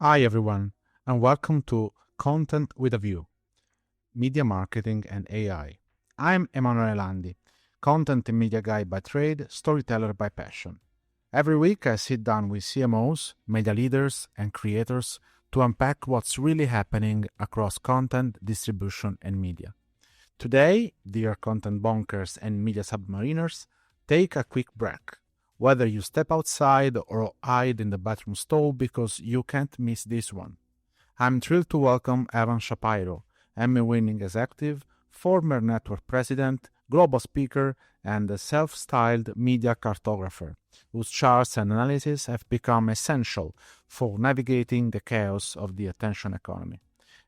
Hi, everyone, and welcome to Content with a View Media Marketing and AI. I'm Emanuele Landi, content and media guy by trade, storyteller by passion. Every week, I sit down with CMOs, media leaders, and creators to unpack what's really happening across content, distribution, and media. Today, dear content bonkers and media submariners, take a quick break. Whether you step outside or hide in the bathroom stall because you can't miss this one. I'm thrilled to welcome Evan Shapiro, Emmy winning executive, former network president, global speaker, and a self styled media cartographer, whose charts and analysis have become essential for navigating the chaos of the attention economy.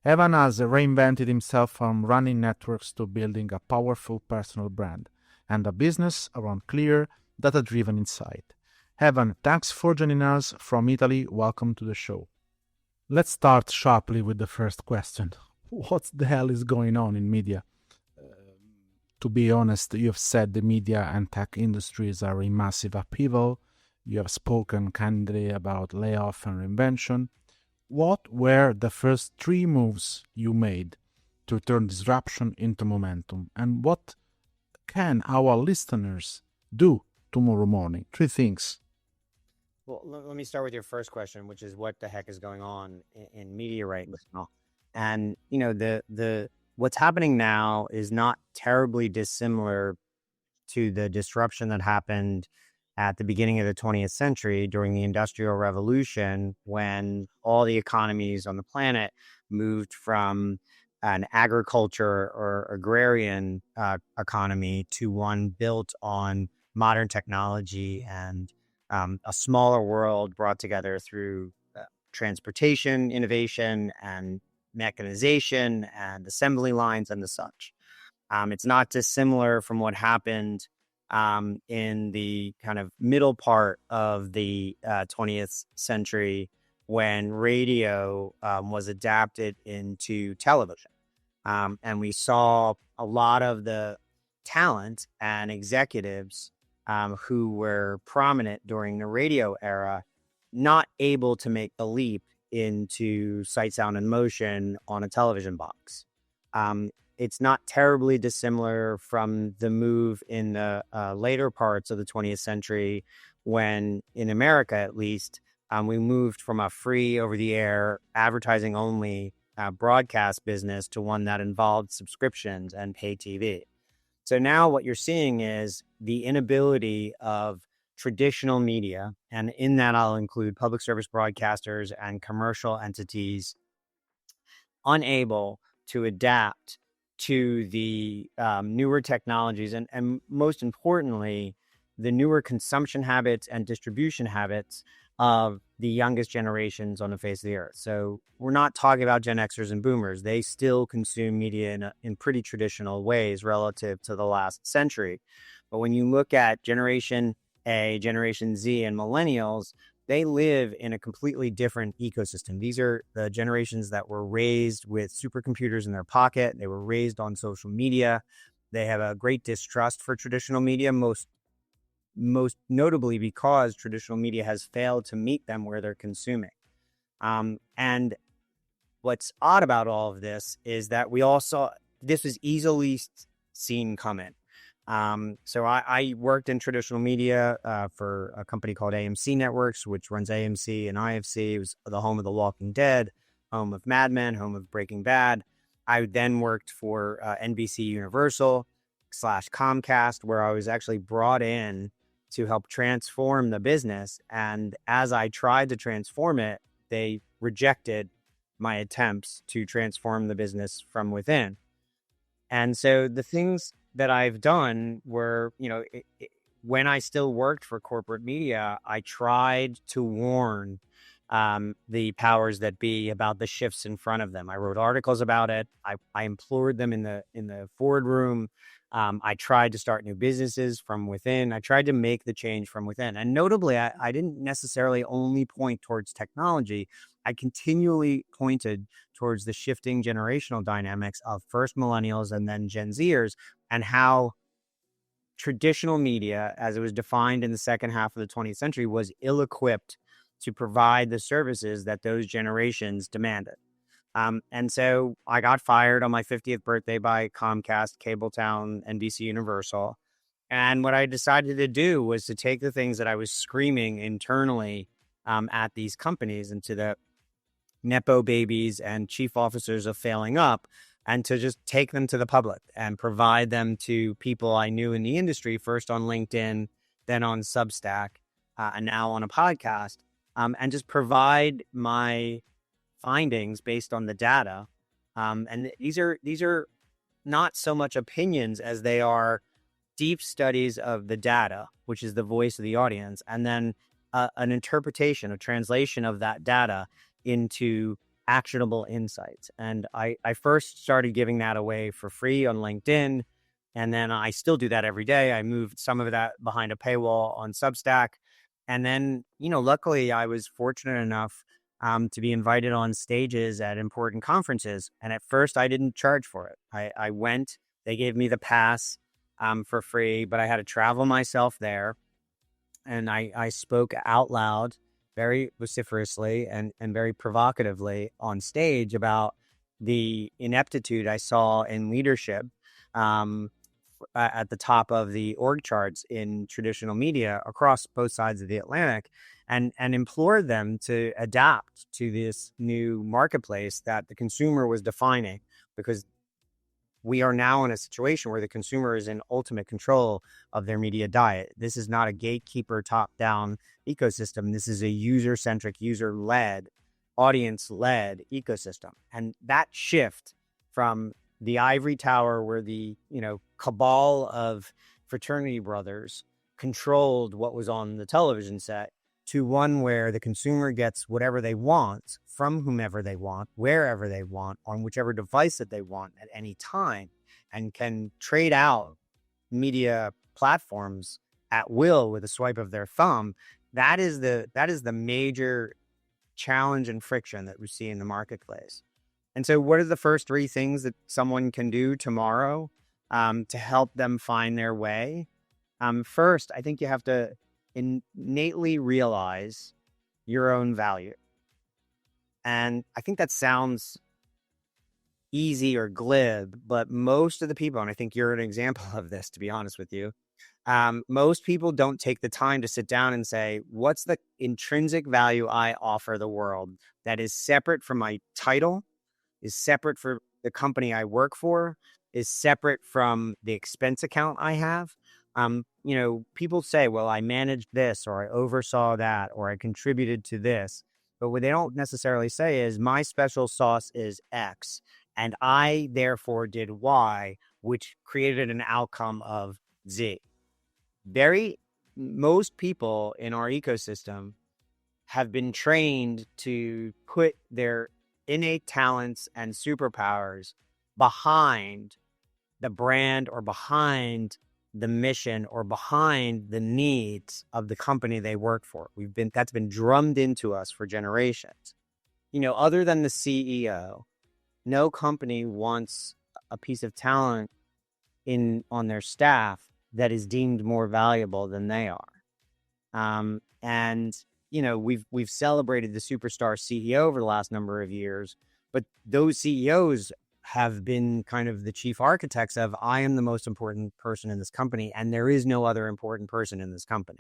Evan has reinvented himself from running networks to building a powerful personal brand and a business around clear, data driven insight. Evan, thanks for joining us from Italy. Welcome to the show. Let's start sharply with the first question. What the hell is going on in media? To be honest, you have said the media and tech industries are in massive upheaval. You have spoken candidly about layoff and reinvention. What were the first three moves you made to turn disruption into momentum? And what can our listeners do tomorrow morning? Three things. Well, let me start with your first question, which is what the heck is going on in media right now? And the what's happening now is not terribly dissimilar to the disruption that happened at the beginning of the 20th century during the Industrial Revolution, when all the economies on the planet moved from an agriculture or agrarian economy to one built on modern technology and a smaller world brought together through transportation innovation and mechanization and assembly lines and the such. It's not dissimilar from what happened in the kind of middle part of the 20th century when radio was adapted into television. And we saw a lot of the talent and executives who were prominent during the radio era not able to make the leap into sight, sound, and motion on a television box. It's not terribly dissimilar from the move in the later parts of the 20th century when, in America at least, we moved from a free over-the-air advertising only broadcast business to one that involved subscriptions and pay TV. So now what you're seeing is the inability of traditional media, and in that I'll include public service broadcasters and commercial entities, unable to adapt to the newer technologies and most importantly, the newer consumption habits and distribution habits of the youngest generations on the face of the earth. So we're not talking about Gen Xers and Boomers. They still consume media in pretty traditional ways relative to the last century. But when you look at Generation A, Generation Z, and Millennials, they live in a completely different ecosystem. These are the generations that were raised with supercomputers in their pocket. They were raised on social media. They have a great distrust for traditional media, most notably because traditional media has failed to meet them where they're consuming. And what's odd about all of this is that we all saw this was easily seen coming. So I worked in traditional media for a company called AMC Networks, which runs AMC and IFC. It was the home of The Walking Dead, home of Mad Men, home of Breaking Bad. I then worked for NBC Universal / Comcast, where I was actually brought in to help transform the business. And as I tried to transform it, they rejected my attempts to transform the business from within. And so the things that I've done were, when I still worked for corporate media, I tried to warn the powers that be about the shifts in front of them. I wrote articles about it. I implored them in the forward room. I tried to start new businesses from within. I tried to make the change from within. And notably, I didn't necessarily only point towards technology. I continually pointed towards the shifting generational dynamics of first millennials and then Gen Zers, and how traditional media, as it was defined in the second half of the 20th century, was ill-equipped to provide the services that those generations demanded. And so I got fired on my 50th birthday by Comcast, Cabletown, NBC Universal. And what I decided to do was to take the things that I was screaming internally at these companies and to the Nepo babies and chief officers of failing up, and to just take them to the public and provide them to people I knew in the industry, first on LinkedIn, then on Substack, and now on a podcast, and just provide my findings based on the data. And these are not so much opinions as they are deep studies of the data, which is the voice of the audience, and then an interpretation, a translation of that data into actionable insights. And I first started giving that away for free on LinkedIn. And then I still do that every day. I moved some of that behind a paywall on Substack. And then, luckily I was fortunate enough to be invited on stages at important conferences. And at first I didn't charge for it. I went, they gave me the pass for free, but I had to travel myself there. And I spoke out loud, very vociferously and very provocatively on stage about the ineptitude I saw in leadership at the top of the org charts in traditional media across both sides of the Atlantic, and implored them to adapt to this new marketplace that the consumer was defining, because we are now in a situation where the consumer is in ultimate control of their media diet. This is not a gatekeeper top-down ecosystem. This is a user-centric, user-led, audience-led ecosystem. And that shift from the ivory tower where the, cabal of fraternity brothers controlled what was on the television set, to one where the consumer gets whatever they want from whomever they want, wherever they want, on whichever device that they want at any time, and can trade out media platforms at will with a swipe of their thumb. That is the major challenge and friction that we see in the marketplace. And so what are the first three things that someone can do tomorrow to help them find their way? First, I think you have to innately realize your own value. And I think that sounds easy or glib, but most of the people, and I think you're an example of this, to be honest with you, most people don't take the time to sit down and say, what's the intrinsic value I offer the world that is separate from my title, is separate for the company I work for, is separate from the expense account I have? People say, well, I managed this, or I oversaw that, or I contributed to this. But what they don't necessarily say is my special sauce is X, and I therefore did Y, which created an outcome of Z. Most people in our ecosystem have been trained to put their innate talents and superpowers behind the brand, or behind the mission, or behind the needs of the company they work for. That's been drummed into us for generations. Other than the CEO, no company wants a piece of talent on their staff that is deemed more valuable than they are. We've celebrated the superstar CEO over the last number of years, but those CEOs have been kind of the chief architects of, I am the most important person in this company, and there is no other important person in this company.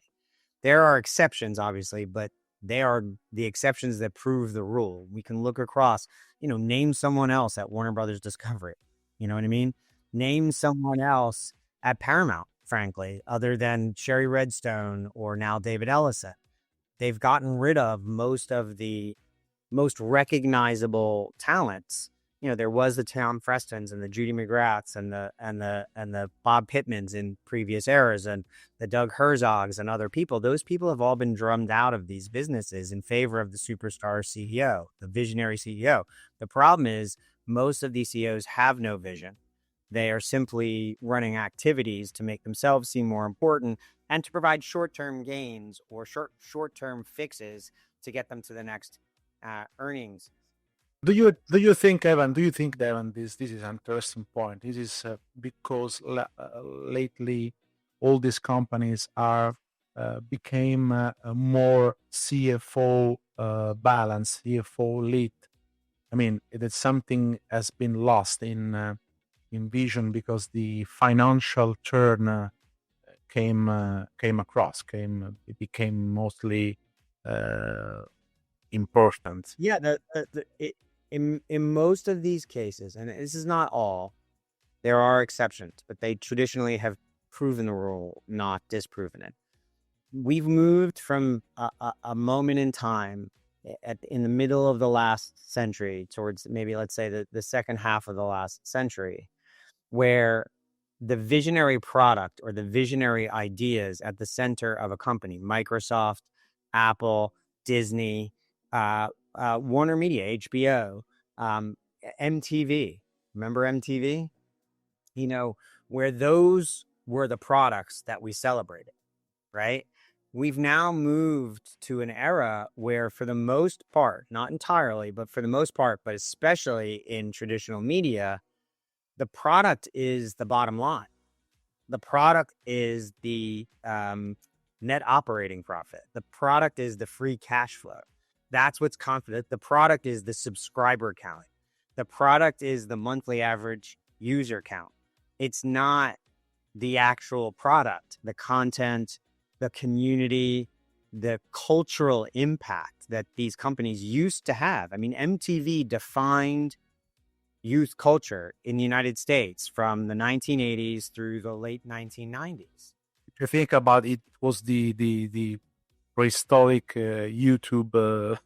There are exceptions, obviously, but they are the exceptions that prove the rule. We can look across, name someone else at Warner Brothers Discovery. You know what I mean? Name someone else at Paramount, frankly, other than Sherry Redstone or now David Ellison. They've gotten rid of most of the most recognizable talents. There was the Tom Frestons and the Judy McGraths and the Bob Pittmans in previous eras, and the Doug Herzogs and other people. Those people have all been drummed out of these businesses in favor of the superstar CEO, the visionary CEO. The problem is most of these CEOs have no vision. They are simply running activities to make themselves seem more important and to provide short-term gains or short-term fixes to get them to the next earnings. Do you think, Evan? Do you think, Evan, this is an interesting point? This is because lately all these companies are became a more CFO balance, CFO lead. I mean, it is something has been lost in vision because the financial turn it became mostly uh, important. Yeah, in most of these cases, and this is not all, there are exceptions, but they traditionally have proven the rule, not disproven it. We've moved from a moment in time in the middle of the last century towards maybe, let's say, the second half of the last century, where the visionary product or the visionary ideas at the center of a company, Microsoft, Apple, Disney, Warner Media, HBO, MTV. Remember MTV? You know, where those were the products that we celebrated, right? We've now moved to an era where, for the most part, not entirely, but for the most part, but especially in traditional media, the product is the bottom line. The product is the net operating profit. The product is the free cash flow. That's what's confident. The product is the subscriber count. The product is the monthly average user count. It's not the actual product, the content, the community, the cultural impact that these companies used to have. I mean, MTV defined youth culture in the United States from the 1980s through the late 1990s. If you think about it, it was the prehistoric YouTube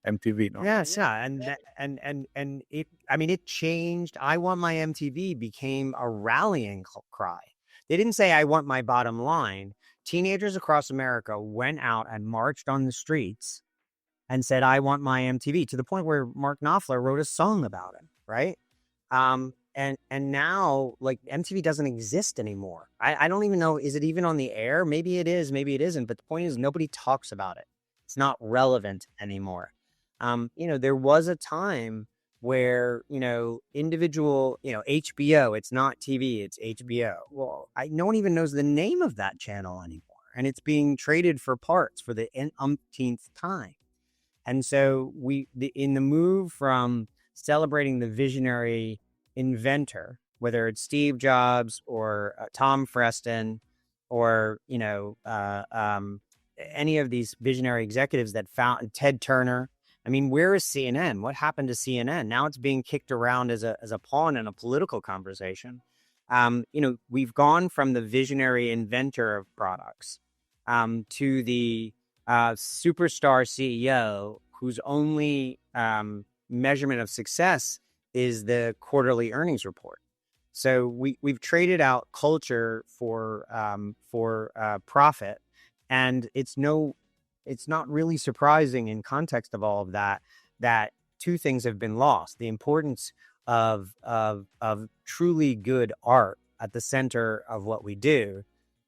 MTV, no? Yes, yeah, and it. I mean, it changed. I want my MTV became a rallying cry. They didn't say I want my bottom line. Teenagers across America went out and marched on the streets and said, "I want my MTV," to the point where Mark Knopfler wrote a song about it, right? And now, like, MTV doesn't exist anymore. I don't even know, is it even on the air? Maybe it is, maybe it isn't. But the point is, nobody talks about it. It's not relevant anymore. There was a time where, individual, HBO, it's not TV, it's HBO. Well, no one even knows the name of that channel anymore. And it's being traded for parts for the umpteenth time. And so in the move from celebrating the visionary inventor, whether it's Steve Jobs or Tom Freston or, any of these visionary executives that found Ted Turner. I mean, where is CNN? What happened to CNN? Now it's being kicked around as a pawn in a political conversation. We've gone from the visionary inventor of products to the superstar CEO whose only measurement of success is the quarterly earnings report. So we've traded out culture for profit, and it's not really surprising in context of all of that two things have been lost: the importance of truly good art at the center of what we do,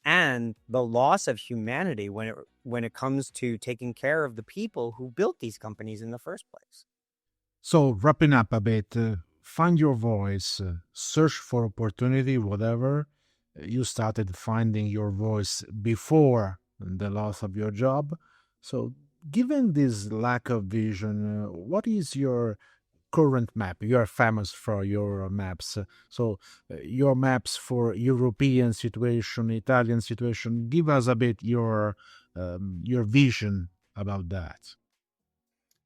and the loss of humanity when it comes to taking care of the people who built these companies in the first place. So, wrapping up a bit, find your voice, search for opportunity, whatever. You started finding your voice before the loss of your job. So, given this lack of vision, what is your current map? You are famous for your maps. Your maps for European situation, Italian situation. Give us a bit your vision about that.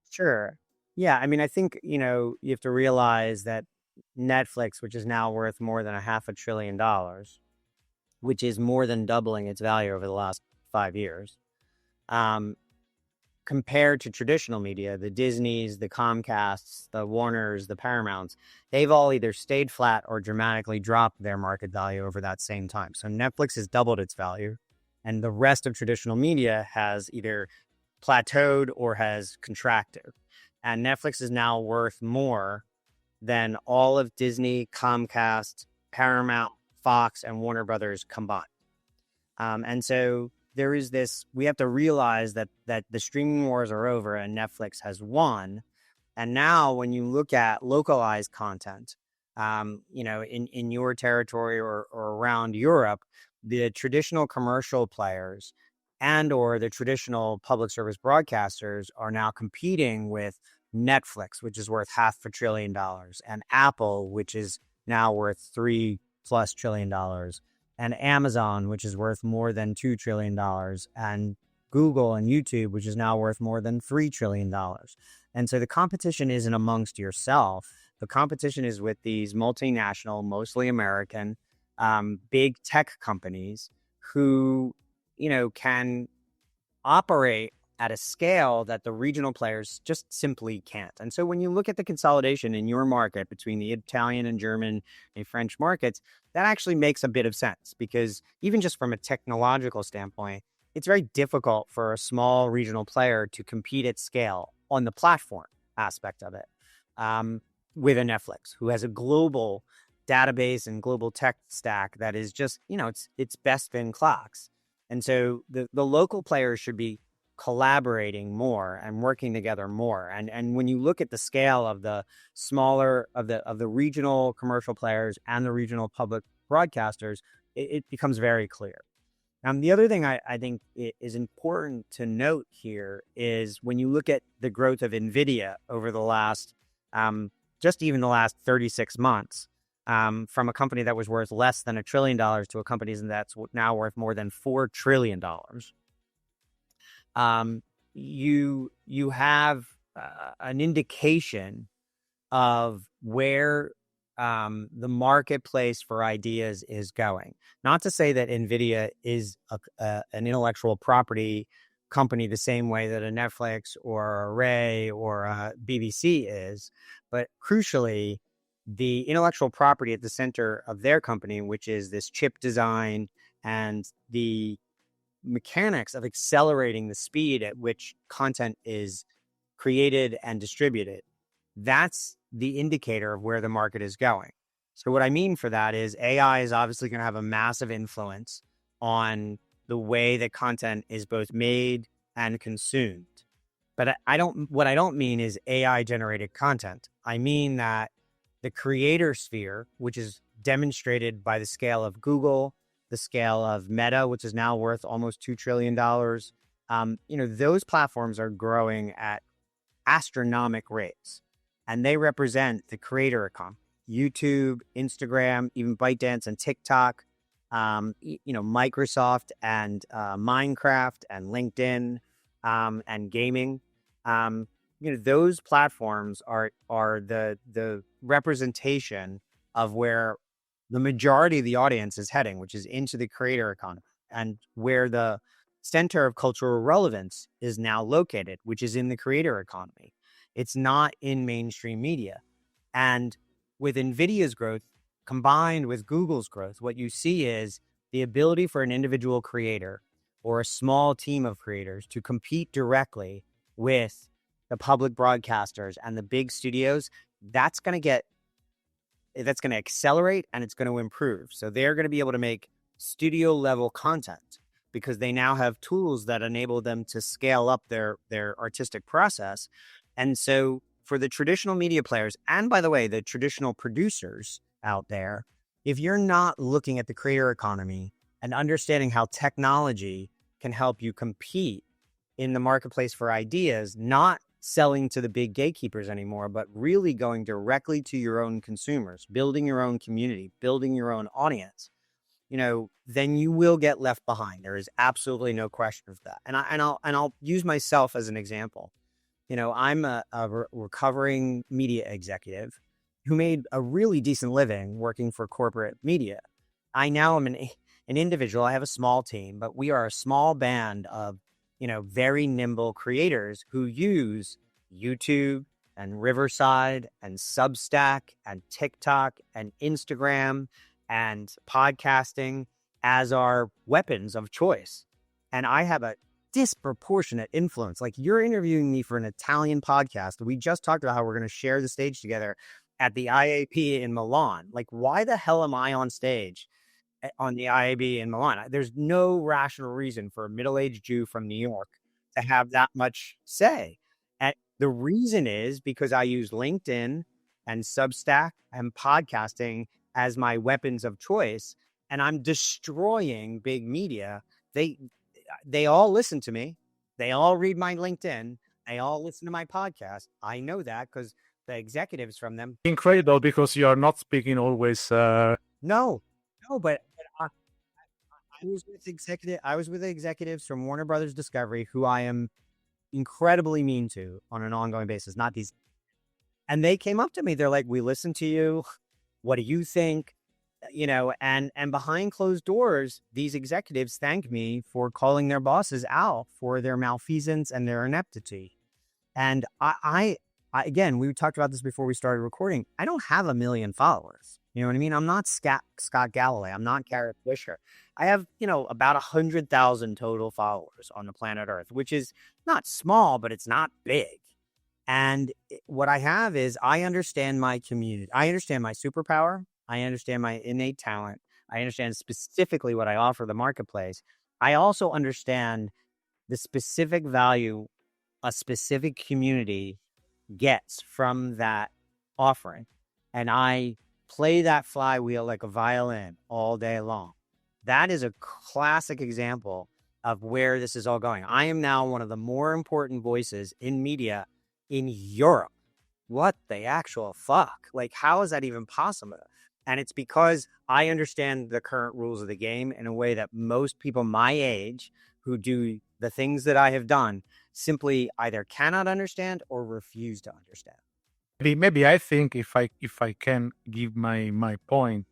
Sure. Yeah. I mean, I think, you have to realize that Netflix, which is now worth more than $500 billion, which is more than doubling its value over the last 5 years, compared to traditional media, the Disneys, the Comcasts, the Warners, the Paramounts, they've all either stayed flat or dramatically dropped their market value over that same time. So Netflix has doubled its value, and the rest of traditional media has either plateaued or has contracted. And Netflix is now worth more than all of Disney, Comcast, Paramount, Fox, and Warner Brothers combined. And so there is this, we have to realize that the streaming wars are over and Netflix has won. And now when you look at localized content, in your territory or around Europe, the traditional commercial players and or the traditional public service broadcasters are now competing with Netflix, which is worth $500 billion, and Apple, which is now worth $3+ trillion, and Amazon, which is worth more than $2 trillion, and Google and YouTube, which is now worth more than $3 trillion. And so the competition isn't amongst yourself. The competition is with these multinational, mostly American, big tech companies who, can operate at a scale that the regional players just simply can't. And so when you look at the consolidation in your market between the Italian and German and French markets, that actually makes a bit of sense, because even just from a technological standpoint, it's very difficult for a small regional player to compete at scale on the platform aspect of it, with a Netflix, who has a global database and global tech stack that is just, it's best in class. And so the local players should be collaborating more and working together more. And when you look at the scale of the smaller of the regional commercial players and the regional public broadcasters, it becomes very clear. The other thing I think is important to note here is when you look at the growth of NVIDIA over the last, just even the last 36 months, from a company that was worth less than $1 trillion to a company that's now worth more than $4 trillion. You have an indication of where the marketplace for ideas is going. Not to say that NVIDIA is an intellectual property company the same way that a Netflix or a Ray or a BBC is, but crucially, the intellectual property at the center of their company, which is this chip design and the mechanics of accelerating the speed at which content is created and distributed, that's the indicator of where the market is going. So what I mean for that is AI is obviously going to have a massive influence on the way that content is both made and consumed. But what I don't mean is AI generated content. I mean that the creator sphere, which is demonstrated by the scale of Google, the scale of Meta, which is now worth almost $2 trillion. Those platforms are growing at astronomical rates, and they represent the creator economy. YouTube, Instagram, even ByteDance and TikTok, Microsoft and Minecraft and LinkedIn, and gaming. Those platforms are the representation of where the majority of the audience is heading, which is into the creator economy, and where the center of cultural relevance is now located, which is in the creator economy. It's not in mainstream media. And with NVIDIA's growth combined with Google's growth, what you see is the ability for an individual creator or a small team of creators to compete directly with the public broadcasters and the big studios. That's going to accelerate, and it's going to improve. So they're going to be able to make studio level content because they now have tools that enable them to scale up their artistic process. And so for the traditional media players, and by the way, the traditional producers out there, if you're not looking at the creator economy and understanding how technology can help you compete in the marketplace for ideas, not selling to the big gatekeepers anymore, but really going directly to your own consumers, building your own community, building your own audience, then you will get left behind. There is absolutely no question of that. And I'll use myself as an example. I'm a recovering media executive who made a really decent living working for corporate media. I now am an individual. I have a small team, but we are a small band of very nimble creators who use YouTube and Riverside and Substack and TikTok and Instagram and podcasting as our weapons of choice. And I have a disproportionate influence. Like, you're interviewing me for an Italian podcast. We just talked about how we're going to share the stage together at the IAP in Milan. Like, why the hell am I on stage on the IAB in Milan? There's no rational reason for a middle-aged Jew from New York to have that much say. And the reason is because I use LinkedIn and Substack and podcasting as my weapons of choice, and I'm destroying big media. they all listen to me. They all read my LinkedIn. They all listen to my podcast. I know that because the executives from them. Incredible, because you are not speaking always. No, but I was with executives from Warner Brothers Discovery who I am incredibly mean to on an ongoing basis. Not these, and they came up to me. They're like, "We listen to you. What do you think?" And behind closed doors, these executives thank me for calling their bosses out for their malfeasance and their ineptitude. And I again, we talked about this before we started recording. I don't have 1 million followers. You know what I mean? I'm not Scott Galloway. I'm not Garrett Fisher. I have, about 100,000 total followers on the planet Earth, which is not small, but it's not big. And what I have is I understand my community. I understand my superpower. I understand my innate talent. I understand specifically what I offer the marketplace. I also understand the specific value a specific community gets from that offering. And I play that flywheel like a violin all day long. That is a classic example of where this is all going. I am now one of the more important voices in media in Europe. What the actual fuck? Like, how is that even possible? And it's because I understand the current rules of the game in a way that most people my age who do the things that I have done simply either cannot understand or refuse to understand. Maybe I think, if I can give my point,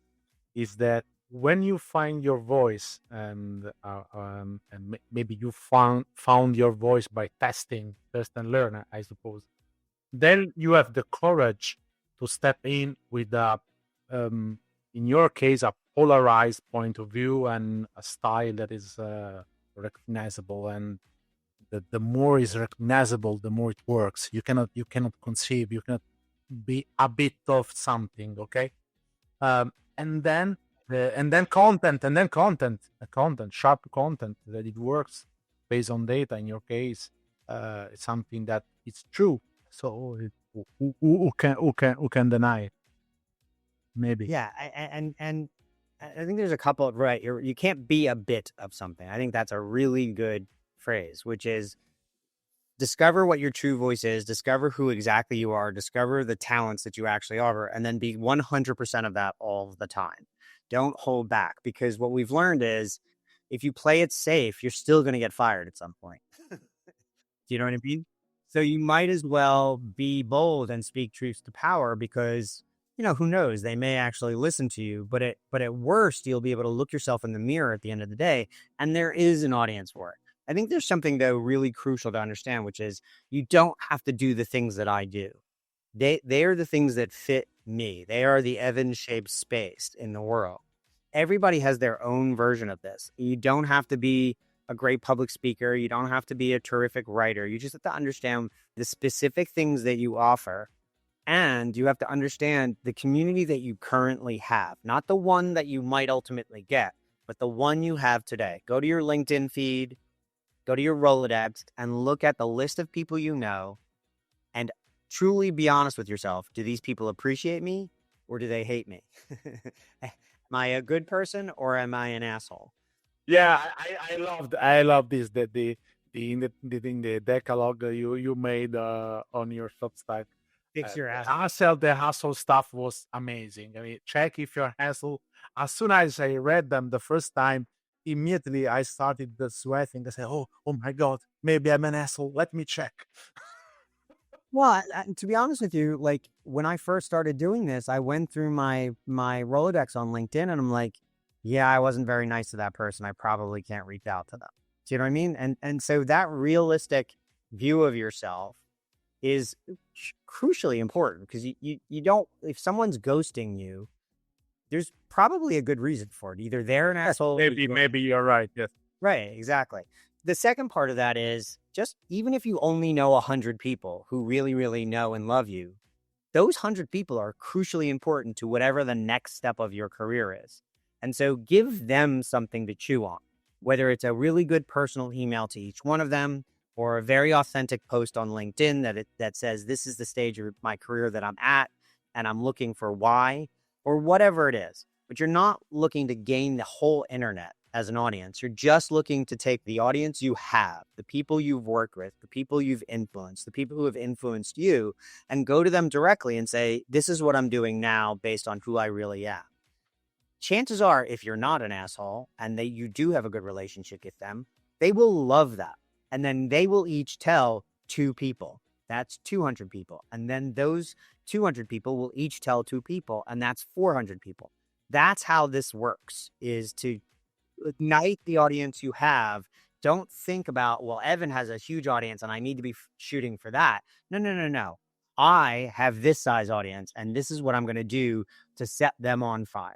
is that when you find your voice, and maybe you found your voice by testing, test and learn, I suppose, then you have the courage to step in with in your case, a polarized point of view and a style that is recognizable. And the more is recognizable, the more it works. You cannot conceive, you cannot be a bit of something, okay? And then content, sharp content that it works based on data. In your case, it's something that it's true. So who can deny it? Maybe. Yeah, and I think there's a couple. Right, you can't be a bit of something. I think that's a really good phrase, which is discover what your true voice is, discover who exactly you are, discover the talents that you actually offer, and then be 100% of that all the time. Don't hold back, because what we've learned is if you play it safe, you're still going to get fired at some point. Do you know what I mean? So you might as well be bold and speak truth to power, because who knows, they may actually listen to you, but at worst, you'll be able to look yourself in the mirror at the end of the day, and there is an audience for it. I think there's something, though, really crucial to understand, which is you don't have to do the things that I do. They are the things that fit me. They are the Evan-shaped space in the world. Everybody has their own version of this. You don't have to be a great public speaker. You don't have to be a terrific writer. You just have to understand the specific things that you offer. And you have to understand the community that you currently have, not the one that you might ultimately get, but the one you have today. Go to your LinkedIn feed, go to your Rolodex, and look at the list of people you know, and truly be honest with yourself. Do these people appreciate me, or do they hate me? Am I a good person, or am I an asshole? Yeah, I love this, that in the decalogue you made on your Substack. Fix your ass. The hustle stuff was amazing. I mean, check if you're hustle. As soon as I read them the first time, immediately I started the sweating. I said, "Oh my God, maybe I'm an asshole. Let me check." Well, to be honest with you, like when I first started doing this, I went through my Rolodex on LinkedIn, and I'm like, yeah, I wasn't very nice to that person. I probably can't reach out to them. Do you know what I mean? And so that realistic view of yourself is crucially important, because you don't, if someone's ghosting you, there's probably a good reason for it. Either they're an asshole. Maybe you're right. Yes. Right, exactly. The second part of that is just, even if you only know 100 people who really, really know and love you, those 100 people are crucially important to whatever the next step of your career is. And so give them something to chew on, whether it's a really good personal email to each one of them, or a very authentic post on LinkedIn that says, this is the stage of my career that I'm at, and I'm looking for why, or whatever it is. But you're not looking to gain the whole internet as an audience. You're just looking to take the audience you have, the people you've worked with, the people you've influenced, the people who have influenced you, and go to them directly and say, this is what I'm doing now based on who I really am. Chances are, if you're not an asshole and you do have a good relationship with them, they will love that. And then they will each tell 2 people. That's 200 people. And then those 200 people will each tell 2 people, and that's 400 people. That's how this works, is to ignite the audience you have. Don't think about, well, Evan has a huge audience and I need to be shooting for that. No. I have this size audience, and this is what I'm going to do to set them on fire.